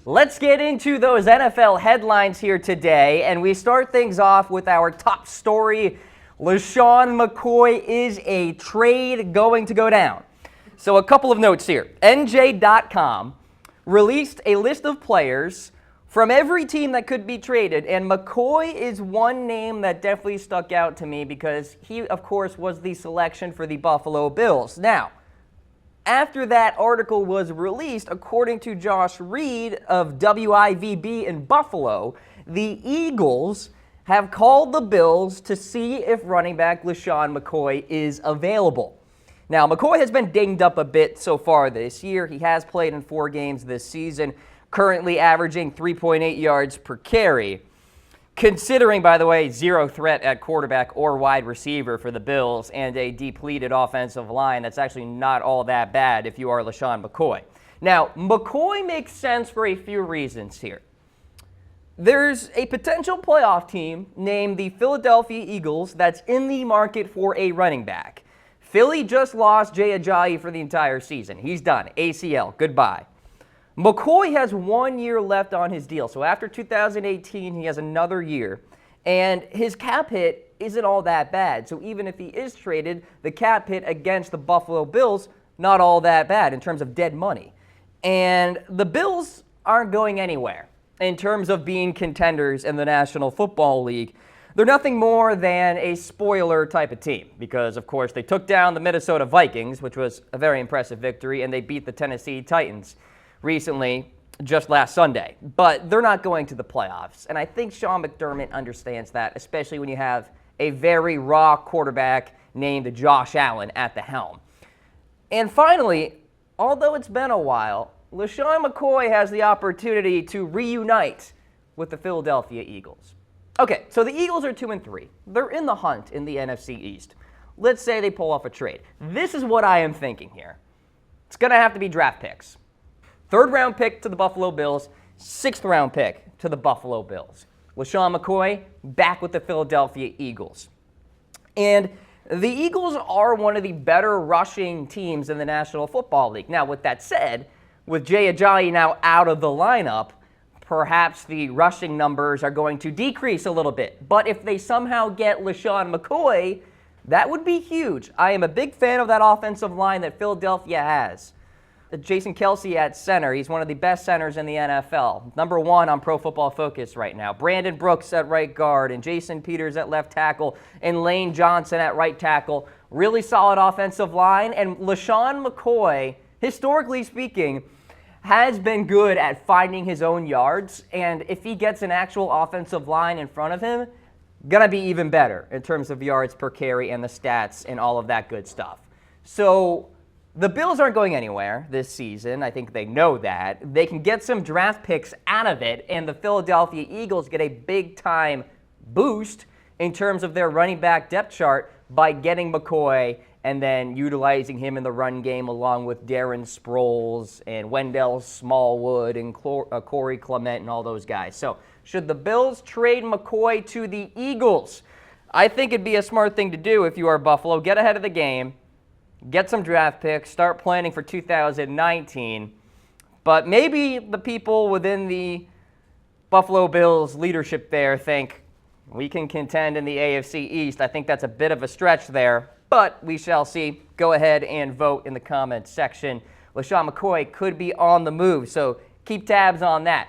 Let's get into those NFL headlines here today, and we start things off with our top story. LeSean McCoy is a trade going to go down. So a couple of notes here. NJ.com released a list of players from every team that could be traded, and McCoy is one name that definitely stuck out to me because he, of course, was the selection for the Buffalo Bills. Now, after that article was released, according to Josh Reed of WIVB in Buffalo, the Eagles have called the Bills to see if running back LeSean McCoy is available. Now, McCoy has been dinged up a bit so far this year. He has played in 4 games this season, currently averaging 3.8 yards per carry. Considering, by the way, 0 threat at quarterback or wide receiver for the Bills and a depleted offensive line, that's actually not all that bad if you are LeSean McCoy. Now, McCoy makes sense for a few reasons here. There's a potential playoff team named the Philadelphia Eagles that's in the market for a running back. Philly just lost Jay Ajayi for the entire season. He's done. ACL. Goodbye. McCoy has 1 year left on his deal. So after 2018, he has another year. And his cap hit isn't all that bad. So even if he is traded, the cap hit against the Buffalo Bills, not all that bad in terms of dead money. And the Bills aren't going anywhere in terms of being contenders in the National Football League. They're nothing more than a spoiler type of team because, of course, they took down the Minnesota Vikings, which was a very impressive victory, and they beat the Tennessee Titans recently, just last Sunday. But they're not going to the playoffs. And I think Sean McDermott understands that, especially when you have a very raw quarterback named Josh Allen at the helm. And finally, although it's been a while, LeSean McCoy has the opportunity to reunite with the Philadelphia Eagles. Okay, so the Eagles are 2-3. They're in the hunt in the NFC East. Let's say they pull off a trade. This is what I am thinking here. It's going to have to be draft picks. 3rd round pick to the Buffalo Bills, 6th round pick to the Buffalo Bills. LeSean McCoy back with the Philadelphia Eagles. And the Eagles are one of the better rushing teams in the National Football League. Now, with that said, with Jay Ajayi now out of the lineup, perhaps the rushing numbers are going to decrease a little bit. But if they somehow get LeSean McCoy, that would be huge. I am a big fan of that offensive line that Philadelphia has. Jason Kelce at center. He's one of the best centers in the NFL. Number 1 on Pro Football Focus right now. Brandon Brooks at right guard and Jason Peters at left tackle and Lane Johnson at right tackle. Really solid offensive line. And LeSean McCoy, historically speaking, has been good at finding his own yards. And if he gets an actual offensive line in front of him, gonna be even better in terms of yards per carry and the stats and all of that good stuff. So the Bills aren't going anywhere this season. I think they know that. They can get some draft picks out of it, and the Philadelphia Eagles get a big-time boost in terms of their running back depth chart by getting McCoy and then utilizing him in the run game along with Darren Sproles and Wendell Smallwood and Corey Clement and all those guys. So should the Bills trade McCoy to the Eagles? I think it'd be a smart thing to do if you are Buffalo. Get ahead of the game. Get some draft picks, start planning for 2019. But maybe the people within the Buffalo Bills leadership there think we can contend in the AFC East. I think that's a bit of a stretch there, but we shall see. Go ahead and vote in the comments section. LeSean McCoy could be on the move, so keep tabs on that.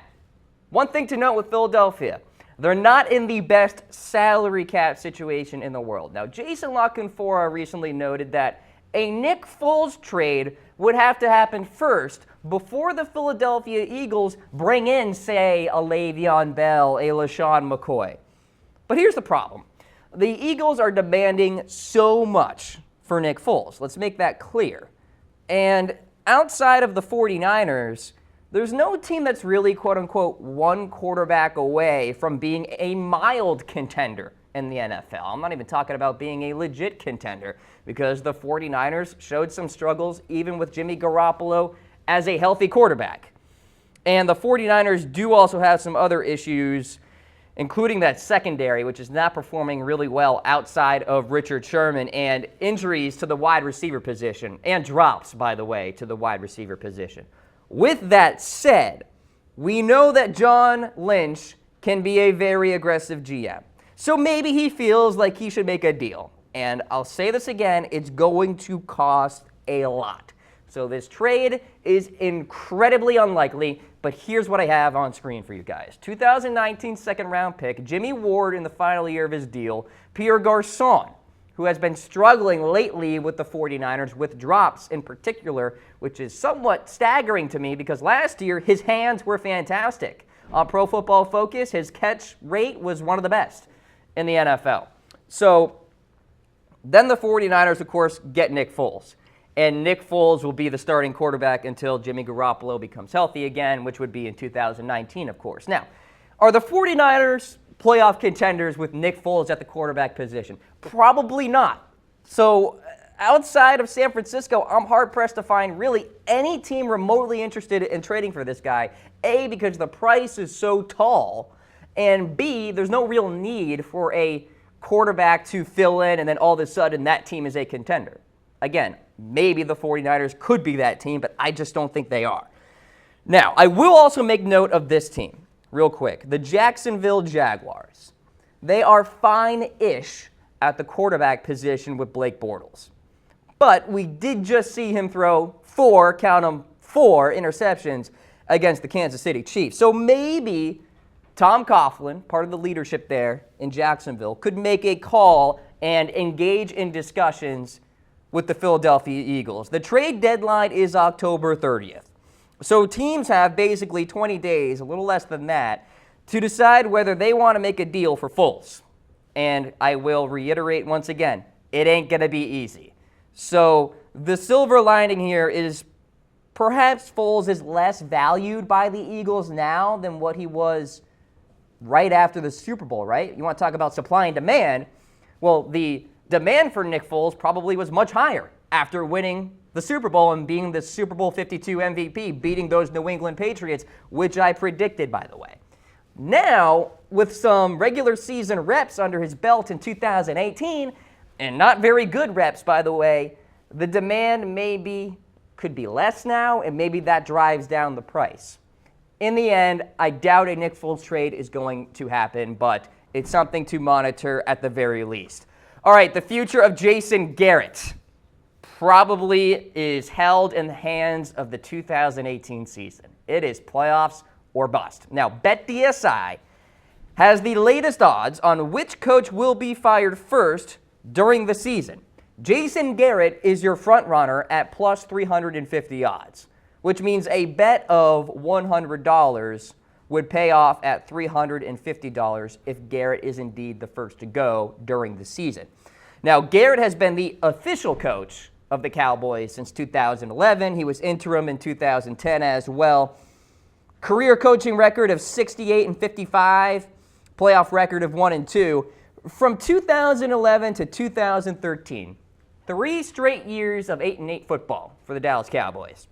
One thing to note with Philadelphia, they're not in the best salary cap situation in the world. Now, Jason LaCanfora recently noted that a Nick Foles trade would have to happen first before the Philadelphia Eagles bring in, say, a Le'Veon Bell, a LeSean McCoy. But here's the problem. The Eagles are demanding so much for Nick Foles. Let's make that clear. And outside of the 49ers, there's no team that's really, quote-unquote, one quarterback away from being a mild contender in the NFL. I'm not even talking about being a legit contender because the 49ers showed some struggles even with Jimmy Garoppolo as a healthy quarterback. And the 49ers do also have some other issues, including that secondary, which is not performing really well outside of Richard Sherman, and injuries to the wide receiver position, and drops, by the way, to the wide receiver position. With that said, We know that John Lynch can be a very aggressive GM. So maybe he feels like he should make a deal. And I'll say this again, it's going to cost a lot. So this trade is incredibly unlikely, but here's what I have on screen for you guys. 2019 second-round pick, Jimmy Ward in the final year of his deal, Pierre Garçon, who has been struggling lately with the 49ers, with drops in particular, which is somewhat staggering to me because last year his hands were fantastic. On Pro Football Focus, his catch rate was one of the best in the NFL. So then the 49ers, of course, get Nick Foles. And Nick Foles will be the starting quarterback until Jimmy Garoppolo becomes healthy again, which would be in 2019, of course. Now, are the 49ers playoff contenders with Nick Foles at the quarterback position? Probably not. So outside of San Francisco, I'm hard-pressed to find really any team remotely interested in trading for this guy. A, because the price is so tall, and B, there's no real need for a quarterback to fill in and then all of a sudden that team is a contender. Again, maybe the 49ers could be that team, but I just don't think they are. Now, I will also make note of this team real quick. The Jacksonville Jaguars. They are fine-ish at the quarterback position with Blake Bortles. But we did just see him throw four interceptions against the Kansas City Chiefs. So maybe Tom Coughlin, part of the leadership there in Jacksonville, could make a call and engage in discussions with the Philadelphia Eagles. The trade deadline is October 30th. So teams have basically 20 days, a little less than that, to decide whether they want to make a deal for Foles. And I will reiterate once again, it ain't going to be easy. So the silver lining here is perhaps Foles is less valued by the Eagles now than what he was right after the Super Bowl, right? You want to talk about supply and demand? Well, the demand for Nick Foles probably was much higher after winning the Super Bowl and being the Super Bowl 52 MVP, beating those New England Patriots, which I predicted, by the way. Now, with some regular season reps under his belt in 2018, and not very good reps, by the way, the demand could be less now, and maybe that drives down the price. In the end, I doubt a Nick Foles trade is going to happen, but it's something to monitor at the very least. All right, the future of Jason Garrett probably is held in the hands of the 2018 season. It is playoffs or bust. Now, BetDSI has the latest odds on which coach will be fired first during the season. Jason Garrett is your front runner at plus 350 odds, which means a bet of $100 would pay off at $350 if Garrett is indeed the first to go during the season. Now, Garrett has been the official coach of the Cowboys since 2011. He was interim in 2010 as well. Career coaching record of 68-55, playoff record of 1-2. From 2011 to 2013, 3 straight years of 8-8 football for the Dallas Cowboys.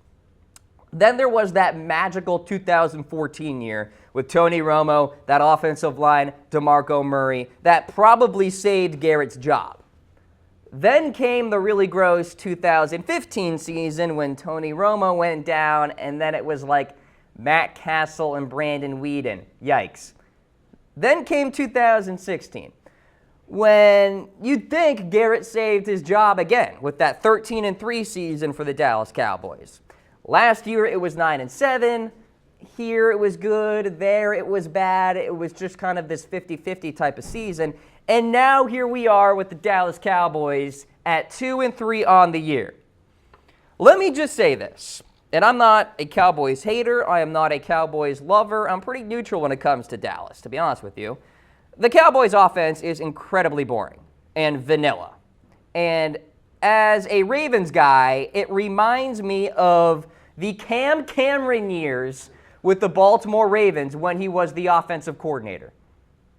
Then there was that magical 2014 year with Tony Romo, that offensive line, DeMarco Murray, that probably saved Garrett's job. Then came the really gross 2015 season when Tony Romo went down, and then it was like Matt Castle and Brandon Weeden. Yikes. Then came 2016, when you'd think Garrett saved his job again with that 13-3 season for the Dallas Cowboys. Last year it was 9-7. Here it was good. There it was bad. It was just kind of this 50-50 type of season. And now here we are with the Dallas Cowboys at 2-3 on the year. Let me just say this, and I'm not a Cowboys hater. I am not a Cowboys lover. I'm pretty neutral when it comes to Dallas, to be honest with you. The Cowboys offense is incredibly boring and vanilla. And as a Ravens guy, it reminds me of the Cam Cameron years with the Baltimore Ravens when he was the offensive coordinator.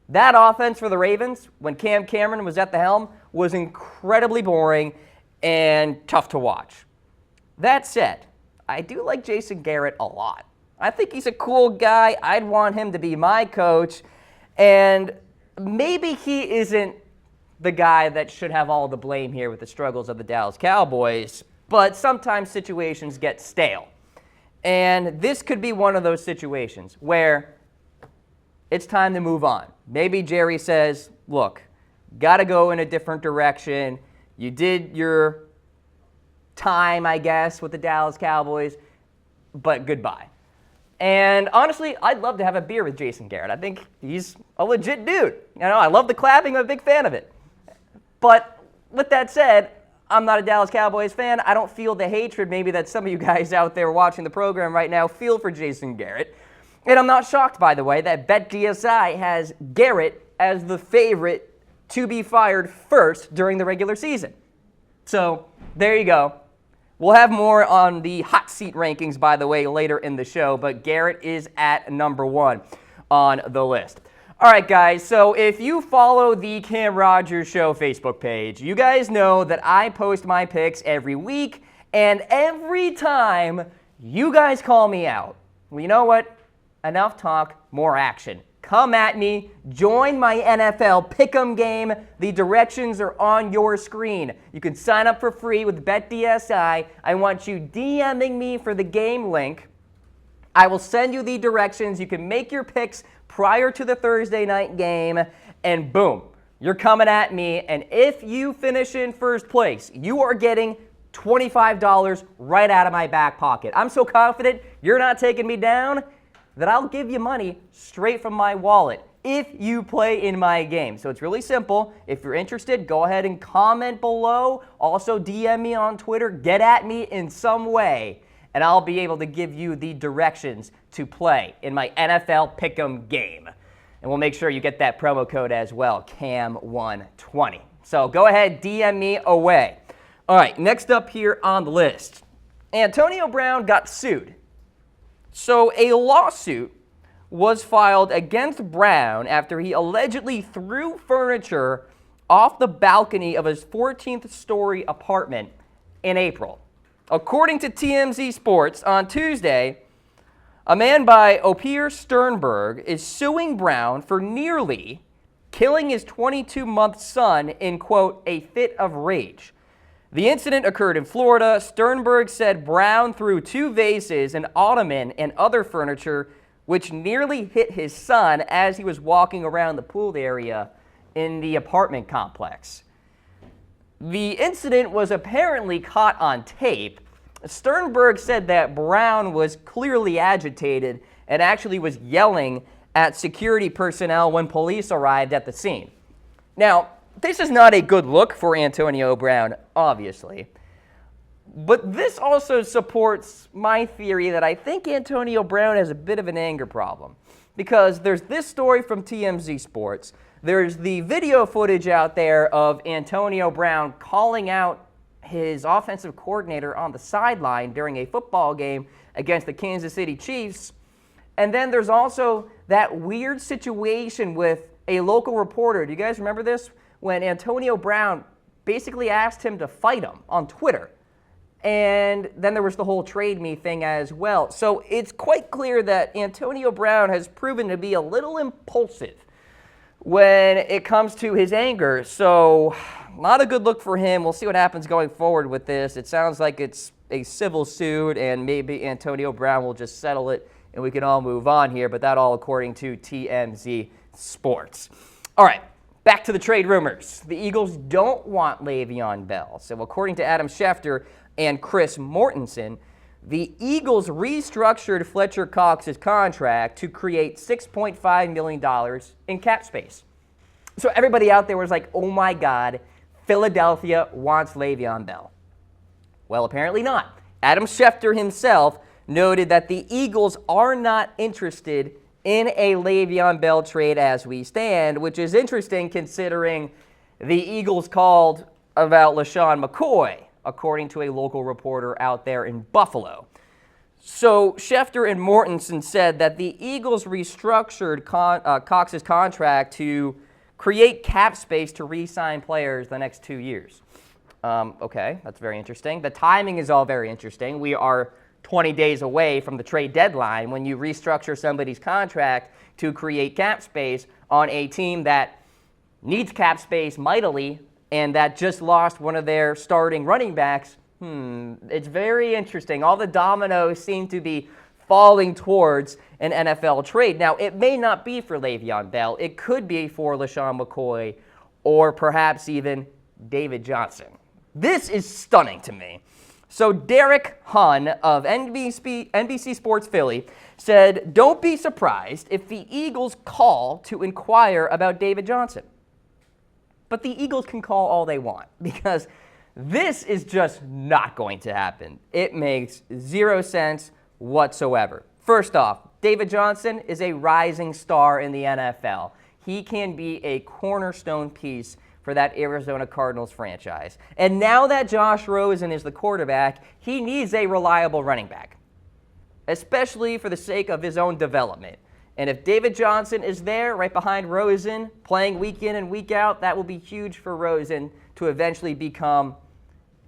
That offense for the Ravens, when Cam Cameron was at the helm, was incredibly boring and tough to watch. That said, I do like Jason Garrett a lot. I think he's a cool guy. I'd want him to be my coach. And maybe he isn't the guy that should have all the blame here with the struggles of the Dallas Cowboys, but sometimes situations get stale. And this could be one of those situations where it's time to move on. Maybe Jerry says, look, got to go in a different direction. You did your time, I guess, with the Dallas Cowboys, but goodbye. And honestly, I'd love to have a beer with Jason Garrett. I think he's a legit dude. You know, I love the clapping. I'm a big fan of it. But with that said, I'm not a Dallas Cowboys fan. I don't feel the hatred maybe that some of you guys out there watching the program right now feel for Jason Garrett. And I'm not shocked, by the way, that BetDSI has Garrett as the favorite to be fired first during the regular season. So there you go. We'll have more on the hot seat rankings, by the way, later in the show, but Garrett is at number 1 on the list. All right, guys, so if you follow the Cam Rogers Show Facebook page, you guys know that I post my picks every week, and every time you guys call me out. Well, you know what? Enough talk, more action. Come at me. Join my NFL Pick'em game. The directions are on your screen. You can sign up for free with BetDSI. I want you DMing me for the game link. I will send you the directions. You can make your picks prior to the Thursday night game, and boom, you're coming at me. And if you finish in first place, you are getting $25 right out of my back pocket. I'm so confident you're not taking me down that I'll give you money straight from my wallet if you play in my game. So it's really simple. If you're interested, go ahead and comment below. Also, DM me on Twitter. Get at me in some way, and I'll be able to give you the directions to play in my NFL Pick'em game. And we'll make sure you get that promo code as well, CAM120. So go ahead, DM me away. All right, next up here on the list, Antonio Brown got sued. So a lawsuit was filed against Brown after he allegedly threw furniture off the balcony of his 14th story apartment in April. According to TMZ Sports, on Tuesday, a man by Opier Sternberg is suing Brown for nearly killing his 22-month son in, quote, a fit of rage. The incident occurred in Florida. Sternberg said Brown threw 2 vases, an ottoman, and other furniture, which nearly hit his son as he was walking around the pool area in the apartment complex. The incident was apparently caught on tape. Sternberg said that Brown was clearly agitated and actually was yelling at security personnel when police arrived at the scene. Now, this is not a good look for Antonio Brown, obviously. But this also supports my theory that I think Antonio Brown has a bit of an anger problem. Because there's this story from TMZ Sports. There's the video footage out there of Antonio Brown calling out his offensive coordinator on the sideline during a football game against the Kansas City Chiefs. And then there's also that weird situation with a local reporter. Do you guys remember this? When Antonio Brown basically asked him to fight him on Twitter. And then there was the whole trade me thing as well. So it's quite clear that Antonio Brown has proven to be a little impulsive when it comes to his anger. So not a good look for him. We'll see what happens going forward with this. It sounds like it's a civil suit, and maybe Antonio Brown will just settle it and we can all move on here. But that all according to TMZ Sports. All right. Back to the trade rumors. The Eagles don't want Le'Veon Bell. So according to Adam Schefter and Chris Mortensen, the Eagles restructured Fletcher Cox's contract to create $6.5 million in cap space. So everybody out there was like, oh my God, Philadelphia wants Le'Veon Bell. Well, apparently not. Adam Schefter himself noted that the Eagles are not interested in a Le'Veon Bell trade as we stand, which is interesting considering the Eagles called about LeSean McCoy, according to a local reporter out there in Buffalo. So Schefter and Mortensen said that the Eagles restructured Cox's contract to create cap space to re-sign players the next 2 years. Okay, that's very interesting. The timing is all very interesting. We are 20 days away from the trade deadline when you restructure somebody's contract to create cap space on a team that needs cap space mightily and that just lost one of their starting running backs It's very interesting. All the dominoes seem to be falling towards an NFL trade. Now, it may not be for Le'Veon Bell. It could be for LeSean McCoy or perhaps even David Johnson. This is stunning to me. So Derek Hun of NBC Sports Philly said, "Don't be surprised if the Eagles call to inquire about David Johnson." But the Eagles can call all they want because this is just not going to happen. It makes zero sense whatsoever. First off, David Johnson is a rising star in the NFL. He can be a cornerstone piece for that Arizona Cardinals franchise. And now that Josh Rosen is the quarterback, he needs a reliable running back, especially for the sake of his own development. And if David Johnson is there right behind Rosen, playing week in and week out, that will be huge for Rosen to eventually become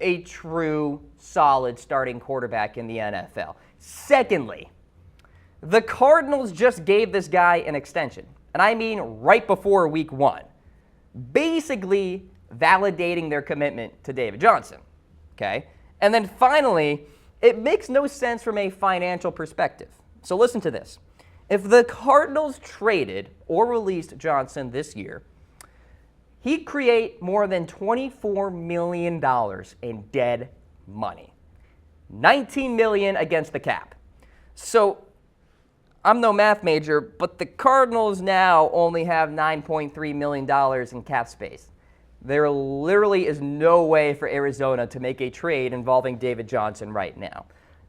a true, solid starting quarterback in the NFL. Secondly, the Cardinals just gave this guy an extension, and I mean right before week 1, basically validating their commitment to David Johnson, okay? And then finally, it makes no sense from a financial perspective. So listen to this. If the Cardinals traded or released Johnson this year, he'd create more than $24 million in dead money. $19 million against the cap. So I'm no math major, but the Cardinals now only have $9.3 million in cap space. There literally is no way for Arizona to make a trade involving David Johnson right now.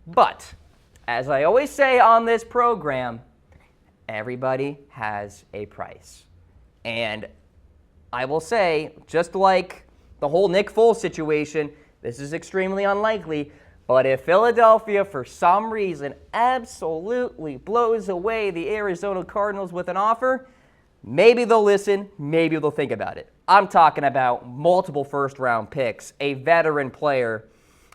But as I always say on this program, everybody has a price. And I will say, just like the whole Nick Foles situation, this is extremely unlikely, but if Philadelphia, for some reason, absolutely blows away the Arizona Cardinals with an offer, maybe they'll listen, maybe they'll think about it. I'm talking about multiple first-round picks, a veteran player,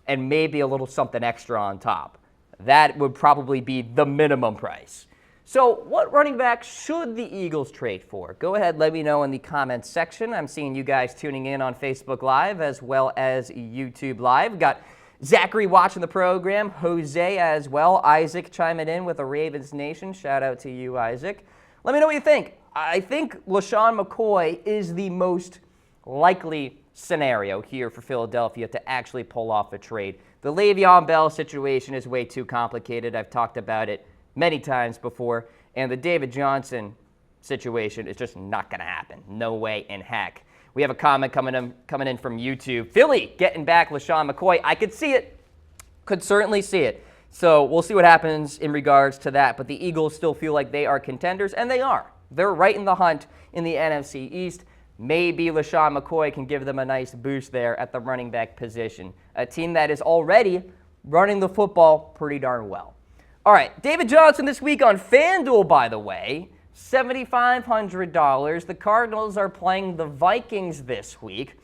and maybe a little something extra on top. That would probably be the minimum price. So what running back should the Eagles trade for? Go ahead, let me know in the comments section. I'm seeing you guys tuning in on Facebook Live as well as YouTube Live. We've got Zachary watching the program, Jose as well, Isaac chiming in with a Ravens Nation. Shout out to you, Isaac. Let me know what you think. I think LeSean McCoy is the most likely scenario here for Philadelphia to actually pull off a trade. The Le'Veon Bell situation is way too complicated. I've talked about it many times before, and the David Johnson situation is just not going to happen. No way in heck. We have a comment coming in from YouTube. Philly getting back LeSean McCoy. I could see it. Could certainly see it. So we'll see what happens in regards to that. But the Eagles still feel like they are contenders, and they are. They're right in the hunt in the NFC East. Maybe LeSean McCoy can give them a nice boost there at the running back position. A team that is already running the football pretty darn well. All right, David Johnson this week on FanDuel, by the way, $7,500. The Cardinals are playing the Vikings this week.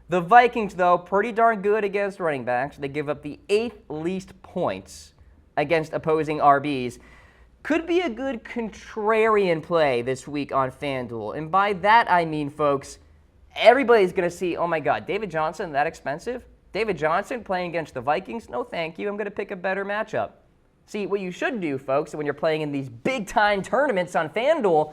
The Vikings, though, pretty darn good against running backs. They give up the 8th least points against opposing RBs. Could be a good contrarian play this week on FanDuel. And by that, I mean, folks, everybody's going to see, oh my God, David Johnson, that expensive? David Johnson playing against the Vikings? No, thank you. I'm going to pick a better matchup. See, what you should do, folks, when you're playing in these big-time tournaments on FanDuel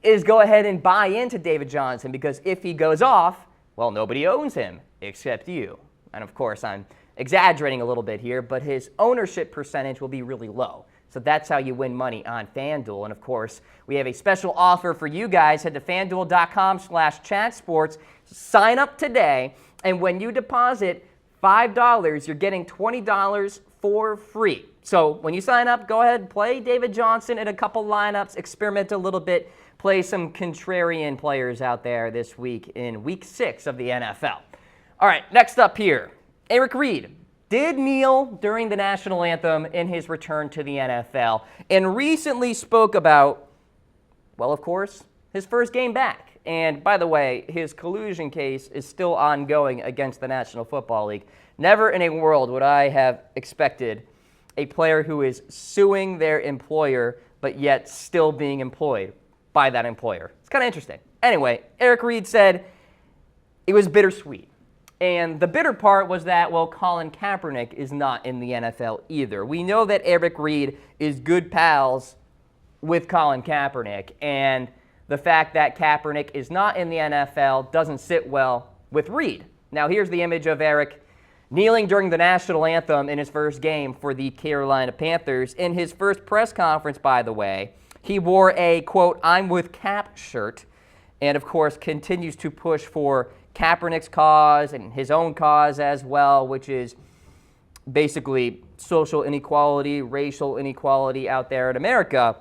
is go ahead and buy into David Johnson, because if he goes off, well, nobody owns him except you. And, of course, I'm exaggerating a little bit here, but his ownership percentage will be really low. So that's how you win money on FanDuel. And, of course, we have a special offer for you guys. Head to FanDuel.com/chatsports. Sign up today, and when you deposit $5, you're getting $20 for free. So when you sign up, go ahead and play David Johnson in a couple lineups, experiment a little bit, play some contrarian players out there this week in Week 6 of the NFL. All right, next up here, Eric Reid did kneel during the national anthem in his return to the NFL and recently spoke about, well, of course, his first game back. And by the way, his collusion case is still ongoing against the National Football League. Never in a world would I have expected a player who is suing their employer but yet still being employed by that employer. It's kind of interesting. Anyway, Eric Reid said it was bittersweet. And the bitter part was that, well, Colin Kaepernick is not in the NFL either. We know that Eric Reid is good pals with Colin Kaepernick, and the fact that Kaepernick is not in the NFL doesn't sit well with Reid. Now, here's the image of Eric kneeling during the national anthem in his first game for the Carolina Panthers. In his first press conference, by the way, he wore a, quote, "I'm with Cap" shirt, and of course continues to push for Kaepernick's cause and his own cause as well, which is basically social inequality, racial inequality out there in America.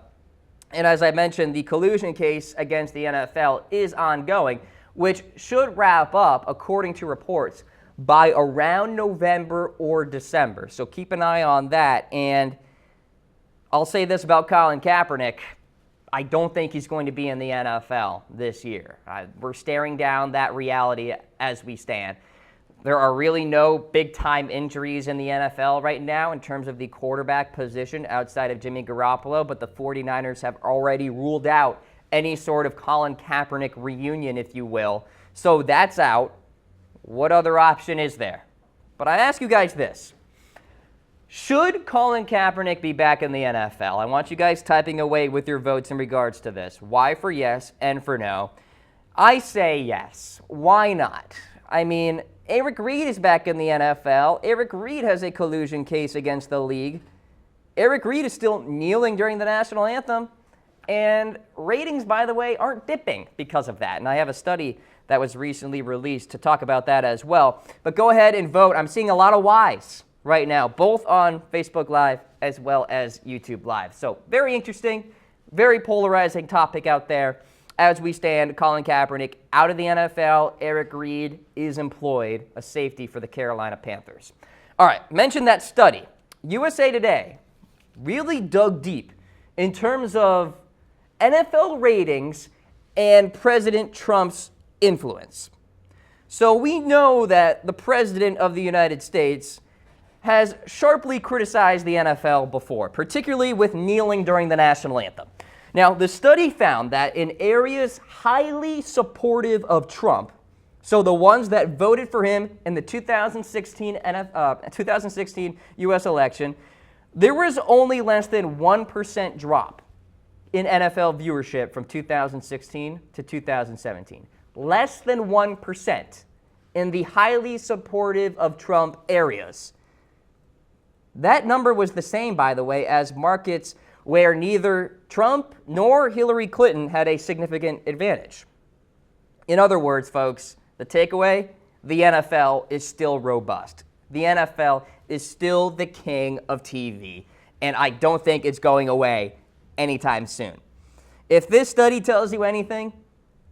And as I mentioned, the collusion case against the NFL is ongoing, which should wrap up, according to reports, by around November or December. So keep an eye on that. And I'll say this about Colin Kaepernick. I don't think he's going to be in the NFL this year. We're staring down that reality as we stand. There are really no big-time injuries in the NFL right now in terms of the quarterback position outside of Jimmy Garoppolo, but the 49ers have already ruled out any sort of Colin Kaepernick reunion, if you will. So that's out. What other option is there? But I ask you guys this. Should Colin Kaepernick be back in the NFL? I want you guys typing away with your votes in regards to this. Y for yes, N for no. I say yes. Why not? I mean, Eric Reid is back in the NFL. Eric Reid has a collusion case against the league. Eric Reid is still kneeling during the national anthem. And ratings, by the way, aren't dipping because of that. And I have a study that was recently released to talk about that as well. But go ahead and vote. I'm seeing a lot of Ys right now, both on Facebook Live as well as YouTube Live. So very interesting, very polarizing topic out there. As we stand, Colin Kaepernick out of the NFL. Eric Reid is employed, a safety for the Carolina Panthers. All right, mention that study. USA Today really dug deep in terms of NFL ratings and President Trump's influence. So we know that the President of the United States has sharply criticized the NFL before, particularly with kneeling during the national anthem. Now, the study found that in areas highly supportive of Trump, so the ones that voted for him in the 2016 U.S. election, there was only less than 1% drop in NFL viewership from 2016 to 2017. Less than 1% in the highly supportive of Trump areas. That number was the same, by the way, as markets where neither Trump nor Hillary Clinton had a significant advantage. In other words, folks, the takeaway, the NFL is still robust. The NFL is still the king of TV, and I don't think it's going away anytime soon. If this study tells you anything,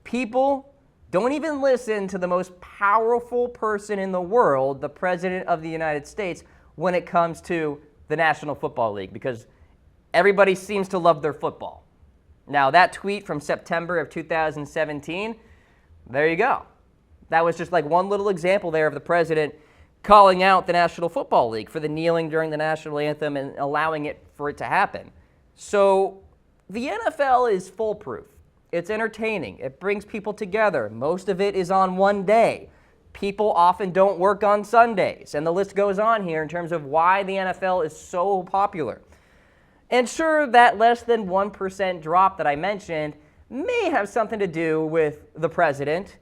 people don't even listen to the most powerful person in the world, the President of the United States, when it comes to the National Football League, because everybody seems to love their football. Now, that tweet from September of 2017, there you go. That was just like one little example there of the president calling out the National Football League for the kneeling during the national anthem and allowing it for it to happen. So the NFL is foolproof. It's entertaining. It brings people together. Most of it is on one day. People often don't work on Sundays, and the list goes on here in terms of why the NFL is so popular. And sure, that less than 1% drop that I mentioned may have something to do with the president,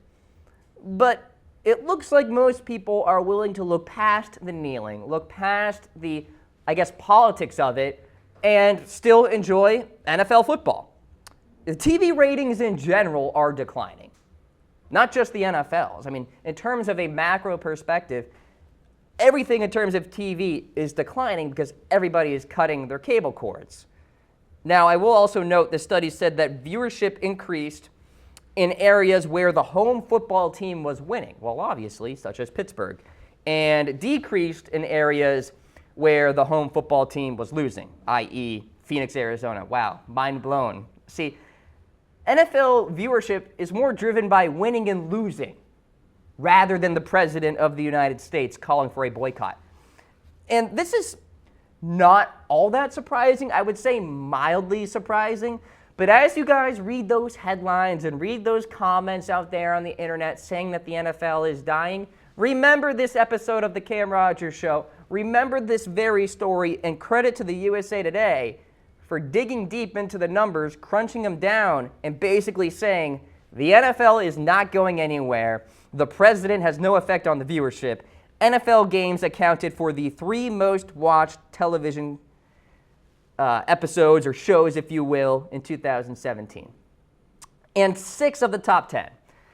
but it looks like most people are willing to look past the kneeling, look past the, I guess, politics of it, and still enjoy NFL football. The TV ratings in general are declining, not just the NFL's. I mean, in terms of a macro perspective, everything in terms of TV is declining because everybody is cutting their cable cords. Now, I will also note the study said that viewership increased in areas where the home football team was winning, well, obviously, such as Pittsburgh, and decreased in areas where the home football team was losing, i.e. Phoenix, Arizona. Wow, mind blown. See, NFL viewership is more driven by winning and losing rather than the President of the United States calling for a boycott. And this is not all that surprising. I would say mildly surprising. But as you guys read those headlines and read those comments out there on the internet saying that the NFL is dying, Remember this episode of the Cam Rogers Show. Remember this very story, and credit to the USA Today for digging deep into the numbers, crunching them down, and basically saying the NFL is not going anywhere. The president has no effect on the viewership. NFL games accounted for the 3 most watched television episodes or shows, if you will, in 2017. And 6 of the top 10.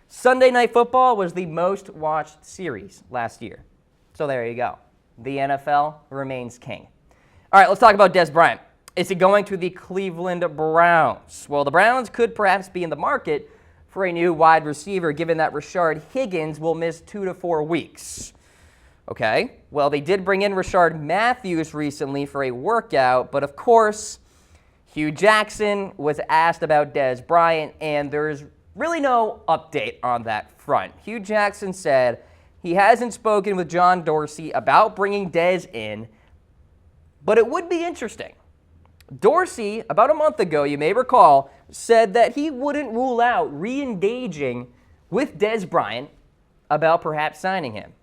Sunday Night Football was the most watched series last year. So there you go. The NFL remains king. All right, let's talk about Dez Bryant. Is he going to the Cleveland Browns? Well, the Browns could perhaps be in the market for a new wide receiver, given that Rashard Higgins will miss 2 to 4 weeks. Okay, well, they did bring in Rashard Matthews recently for a workout, but of course, Hugh Jackson was asked about Dez Bryant, and there's really no update on that front. Hugh Jackson said he hasn't spoken with John Dorsey about bringing Dez in, but it would be interesting. Dorsey, about a month ago, you may recall, said that he wouldn't rule out re-engaging with Dez Bryant about perhaps signing him.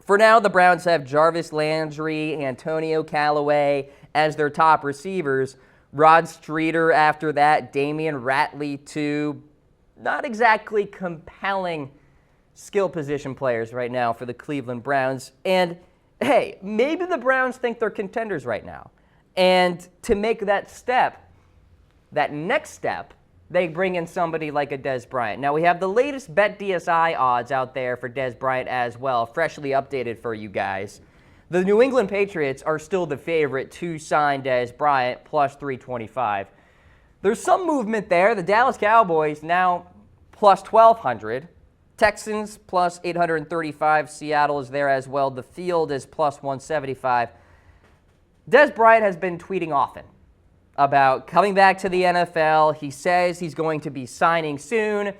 For now, the Browns have Jarvis Landry, Antonio Callaway as their top receivers. Rod Streeter after that, Damian Ratley too. Not exactly compelling skill position players right now for the Cleveland Browns. And hey, maybe the Browns think they're contenders right now. And to make that step, that next step, they bring in somebody like a Dez Bryant. Now, we have the latest BetDSI odds out there for Dez Bryant as well, freshly updated for you guys. The New England Patriots are still the favorite to sign Dez Bryant, plus 325. There's some movement there. The Dallas Cowboys now plus 1,200. Texans plus 835. Seattle is there as well. The field is plus 175. Dez Bryant has been tweeting often about coming back to the NFL. He says he's going to be signing soon.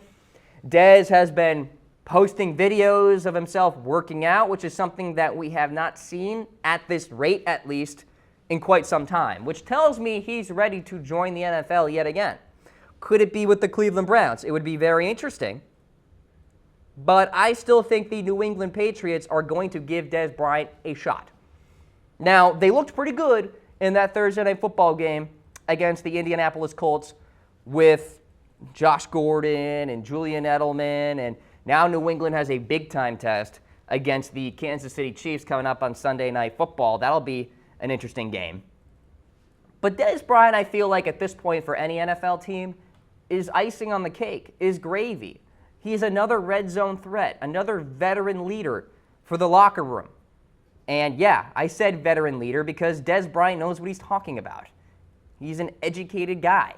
Dez has been posting videos of himself working out, which is something that we have not seen at this rate, at least, in quite some time, which tells me he's ready to join the NFL yet again. Could it be with the Cleveland Browns? It would be very interesting. But I still think the New England Patriots are going to give Dez Bryant a shot. Now, they looked pretty good in that Thursday Night Football game against the Indianapolis Colts with Josh Gordon and Julian Edelman, and now New England has a big-time test against the Kansas City Chiefs coming up on Sunday Night Football. That'll be an interesting game. But Dez Bryant, I feel like at this point for any NFL team, is icing on the cake, is gravy. He's another red zone threat, another veteran leader for the locker room. And yeah, I said veteran leader because Dez Bryant knows what he's talking about. He's an educated guy.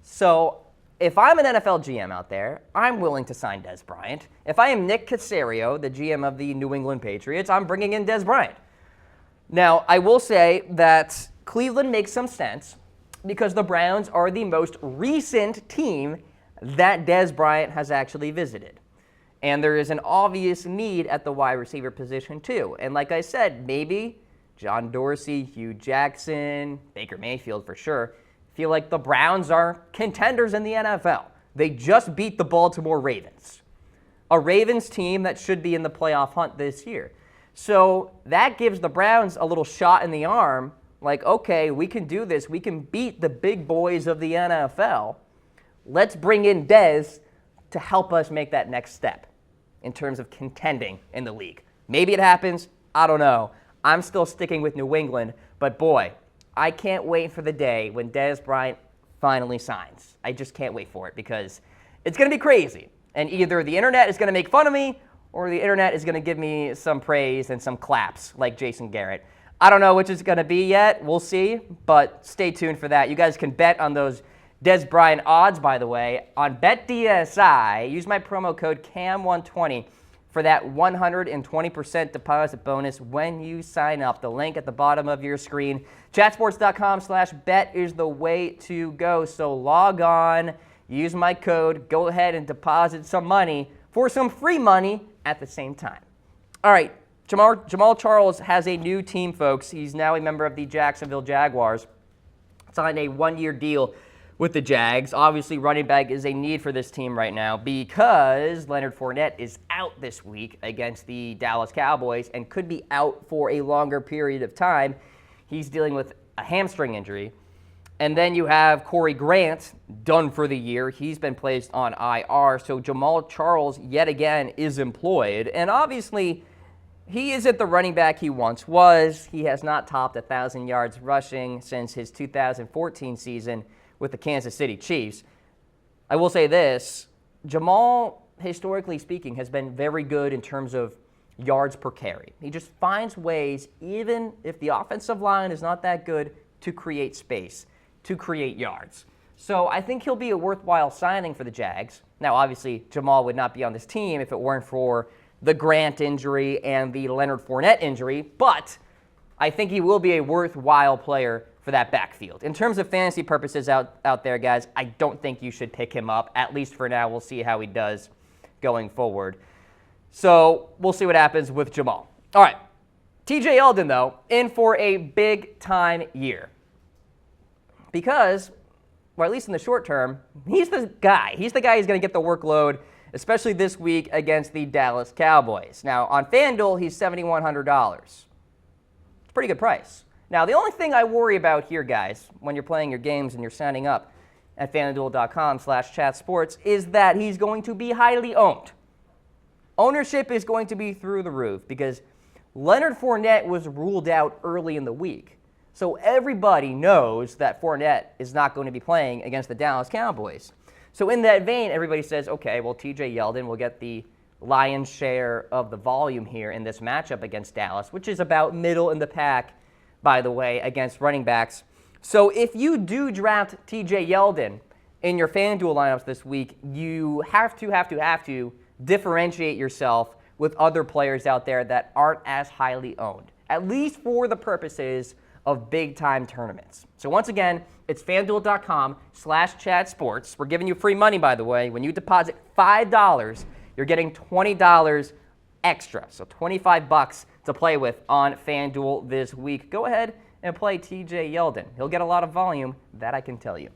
So if I'm an NFL GM out there, I'm willing to sign Dez Bryant. If I am Nick Caserio, the GM of the New England Patriots, I'm bringing in Dez Bryant. Now, I will say that Cleveland makes some sense because the Browns are the most recent team that Dez Bryant has actually visited. And there is an obvious need at the wide receiver position too. And like I said, maybe John Dorsey, Hugh Jackson, Baker Mayfield for sure, feel like the Browns are contenders in the NFL. They just beat the Baltimore Ravens, a Ravens team that should be in the playoff hunt this year. So that gives the Browns a little shot in the arm, like, okay, we can do this. We can beat the big boys of the NFL. Let's bring in Dez to help us make that next step in terms of contending in the league. Maybe it happens. I don't know. I'm still sticking with New England, but boy, I can't wait for the day when Dez Bryant finally signs. I just can't wait for it because it's going to be crazy. And either the internet is going to make fun of me or the internet is going to give me some praise and some claps like Jason Garrett. I don't know which it's going to be yet. We'll see, but stay tuned for that. You guys can bet on those Dez Bryant odds, by the way, on BetDSI. Use my promo code CAM120 for that 120% deposit bonus when you sign up. The link at the bottom of your screen. Chatsports.com/bet is the way to go. So log on, use my code, go ahead and deposit some money for some free money at the same time. All right, Jamal Charles has a new team, folks. He's now a member of the Jacksonville Jaguars. Signed a one-year deal with the Jags. Obviously, running back is a need for this team right now because Leonard Fournette is out this week against the Dallas Cowboys and could be out for a longer period of time. He's dealing with a hamstring injury. And then you have Corey Grant, done for the year. He's been placed on IR. So JAMAAL Charles, yet again, is employed. And obviously, he isn't the running back he once was. He has not topped 1,000 yards rushing since his 2014 season with the Kansas City Chiefs. I will say this, JAMAAL, historically speaking, has been very good in terms of yards per carry. He just finds ways, even if the offensive line is not that good, to create space, to create yards. So I think he'll be a worthwhile signing for the Jags. Now, obviously, JAMAAL would not be on this team if it weren't for the Grant injury and the Leonard Fournette injury, but I think he will be a worthwhile player for that backfield. In terms of fantasy purposes out there, guys, I don't think you should pick him up, at least for now. We'll see how he does going forward. So we'll see what happens with JAMAAL. All right, TJ Yeldon, though, in for a big-time year because, or at least in the short term, he's the guy. He's the guy who's going to get the workload, especially this week against the Dallas Cowboys. Now, on FanDuel, he's $7,100. It's a pretty good price. Now, the only thing I worry about here, guys, when you're playing your games and you're signing up at FanDuel.com/chatsports is that he's going to be highly owned. Ownership is going to be through the roof because Leonard Fournette was ruled out early in the week. So everybody knows that Fournette is not going to be playing against the Dallas Cowboys. So in that vein, everybody says, okay, well, TJ Yeldon will get the lion's share of the volume here in this matchup against Dallas, which is about middle in the pack, by the way, against running backs. So if you do draft TJ Yeldon in your FanDuel lineups this week, you have to differentiate yourself with other players out there that aren't as highly owned, at least for the purposes of big-time tournaments. So once again, it's FanDuel.com/chatsports. We're giving you free money, by the way. When you deposit $5, you're getting $20 extra, so $25 to play with on FanDuel this week. Go ahead and play TJ Yeldon. He'll get a lot of volume, that I can tell you.